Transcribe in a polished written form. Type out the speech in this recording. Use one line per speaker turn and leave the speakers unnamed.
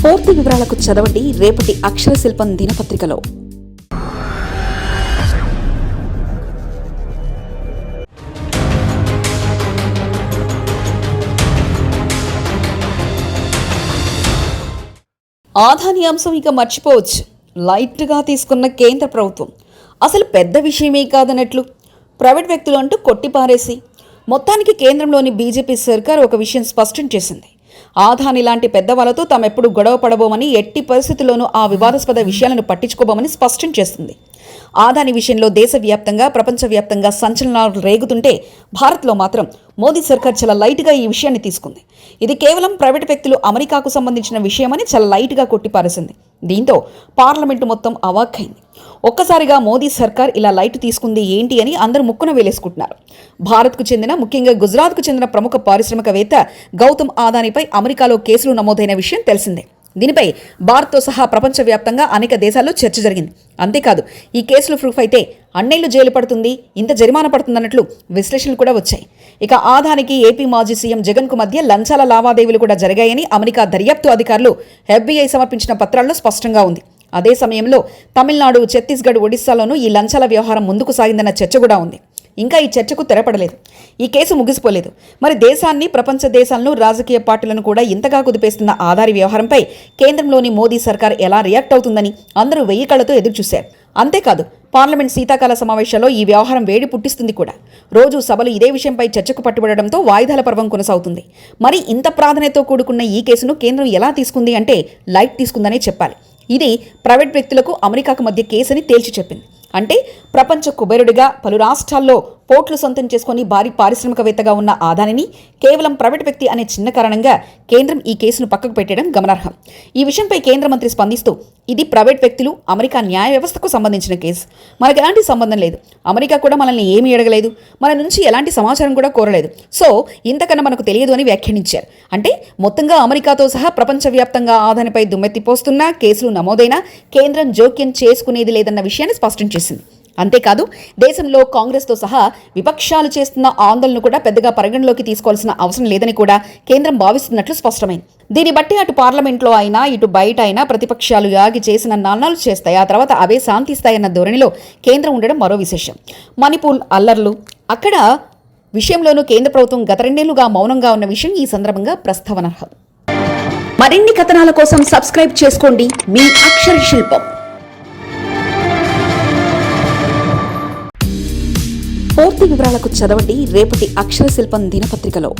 పూర్తి వివరాలకు చదవండి రేపటి అక్షర శిల్పం దినపత్రికలో. ఆదాని అంశం ఇక మర్చిపోవచ్చు. లైట్గా తీసుకున్న కేంద్ర ప్రభుత్వం అసలు పెద్ద విషయమే కాదన్నట్లు ప్రైవేట్ వ్యక్తులు అంటూ కొట్టిపారేసి మొత్తానికి కేంద్రంలోని బీజేపీ సర్కార్ ఒక విషయం స్పష్టం చేసింది. ఆదాని లాంటి పెద్దవాళ్లతో తామెప్పుడు గొడవ పడబోమని, ఎట్టి పరిస్థితుల్లోనూ ఆ వివాదాస్పద విషయాలను పట్టించుకోబోమని స్పష్టం చేస్తుంది. ఆదాని విషయంలో దేశవ్యాప్తంగా, ప్రపంచవ్యాప్తంగా సంచలనాలు రేగుతుంటే భారత్లో మాత్రం మోదీ సర్కార్ చాలా లైట్గా ఈ విషయాన్ని తీసుకుంది. ఇది కేవలం ప్రైవేట్ వ్యక్తులు అమెరికాకు సంబంధించిన విషయమని చాలా లైట్గా కొట్టిపారేసింది. దీంతో పార్లమెంటు మొత్తం అవాక్కైంది. ఒక్కసారిగా మోదీ సర్కార్ ఇలా లైట్ తీసుకుంది ఏంటి అని అందరూ ముక్కున వేలేసుకుంటున్నారు. భారత్కు చెందిన, ముఖ్యంగా గుజరాత్కు చెందిన ప్రముఖ పారిశ్రామికవేత్త గౌతమ్ అదానీపై అమెరికాలో కేసులు నమోదైన విషయం తెలిసిందే. దీనిపై భారత్తో సహా ప్రపంచవ్యాప్తంగా అనేక దేశాల్లో చర్చ జరిగింది. అంతేకాదు, ఈ కేసులు ప్రూఫ్ అయితే అన్నేళ్లు జైలు పడుతుంది, ఇంత జరిమానా పడుతుందన్నట్లు విశ్లేషణలు కూడా వచ్చాయి. ఇక ఆదానికి ఏపీ మాజీ సీఎం జగన్కు మధ్య లంచాల లావాదేవీలు కూడా జరిగాయని అమెరికా దర్యాప్తు అధికారులు FBI సమర్పించిన పత్రాల్లో స్పష్టంగా ఉంది. అదే సమయంలో తమిళనాడు, ఛత్తీస్గఢ్, ఒడిశాలోనూ ఈ లంచాల వ్యవహారం ముందుకు సాగిందన్న చర్చ కూడా ఉంది. ఇంకా ఈ చర్చకు తెరపడలేదు. ఈ కేసు ముగిసిపోలేదు. మరి దేశాన్ని, ప్రపంచ దేశాలను, రాజకీయ పార్టీలను కూడా ఇంతగా కుదిపేస్తున్న ఆదాని వ్యవహారంపై కేంద్రంలోని మోదీ సర్కార్ ఎలా రియాక్ట్ అవుతుందని అందరూ వెయ్యి కళ్లతో ఎదురుచూశారు. అంతేకాదు, పార్లమెంట్ శీతాకాల సమావేశాల్లో ఈ వ్యవహారం వేడి పుట్టిస్తుంది కూడా. రోజు సభలు ఇదే విషయంపై చర్చకు పట్టుబడడంతో వాయిదాల పర్వం కొనసాగుతుంది. మరి ఇంత ప్రాధాన్యతతో కూడుకున్న ఈ కేసును కేంద్రం ఎలా తీసుకుంది అంటే లైట్ తీసుకుందనే చెప్పాలి. ఇది ప్రైవేట్ వ్యక్తులకు అమెరికాకు మధ్య కేసని తేల్చి చెప్పింది. అంటే ప్రపంచ కుబేరుడిగా పలు రాష్ట్రాల్లో పోర్ట్లు సొంతం చేసుకుని భారీ పారిశ్రామికవేత్తగా ఉన్న ఆదానిని కేవలం ప్రైవేట్ వ్యక్తి అనే చిన్న కారణంగా కేంద్రం ఈ కేసును పక్కకు పెట్టడం గమనార్హం. ఈ విషయంపై కేంద్ర మంత్రి స్పందిస్తూ, ఇది ప్రైవేట్ వ్యక్తులు, అమెరికా న్యాయ వ్యవస్థకు సంబంధించిన కేసు. మనకు ఎలాంటి సంబంధం లేదు. అమెరికా కూడా మనల్ని ఏమీ అడగలేదు, మన నుంచి ఎలాంటి సమాచారం కూడా కోరలేదు. సో ఇంతకన్నా మనకు తెలియదు అని వ్యాఖ్యానించారు. అంటే మొత్తంగా అమెరికాతో సహా ప్రపంచవ్యాప్తంగా ఆదానిపై దుమ్మెత్తిపోస్తున్నా, కేసులు నమోదైనా కేంద్రం జోక్యం చేసుకునేది లేదన్న విషయాన్ని స్పష్టం చేసింది. అంతేకాదు, దేశంలో కాంగ్రెస్తో సహా విపక్షాలు చేస్తున్న ఆందోళనను కూడా పెద్దగా పరిగణలోకి తీసుకోవాల్సిన అవసరం లేదని కూడా కేంద్రం భావిస్తున్నట్లు స్పష్టమైంది. దీన్ని బట్టి అటు పార్లమెంట్లో అయినా, ఇటు బయట అయినా ప్రతిపక్షాలు యాగి చేసిన నాణాలు చేస్తాయి, ఆ తర్వాత అవే శాంతిస్తాయన్న ధోరణిలో కేంద్రం ఉండడం మరో విశేషం. మణిపూర్ అల్లర్లు, అక్కడ విషయంలోనూ కేంద్ర ప్రభుత్వం గత 2 ఏళ్లుగా మౌనంగా ఉన్న విషయం ఈ సందర్భంగా ప్రస్తావనార్హం. మరిన్ని కథనాల కోసం సబ్స్క్రైబ్ చేసుకోండి మీ అక్షర శిల్పం. పూర్తి వివరాలకు చదవండి రేపటి అక్షర శిల్పం దినపత్రికలో.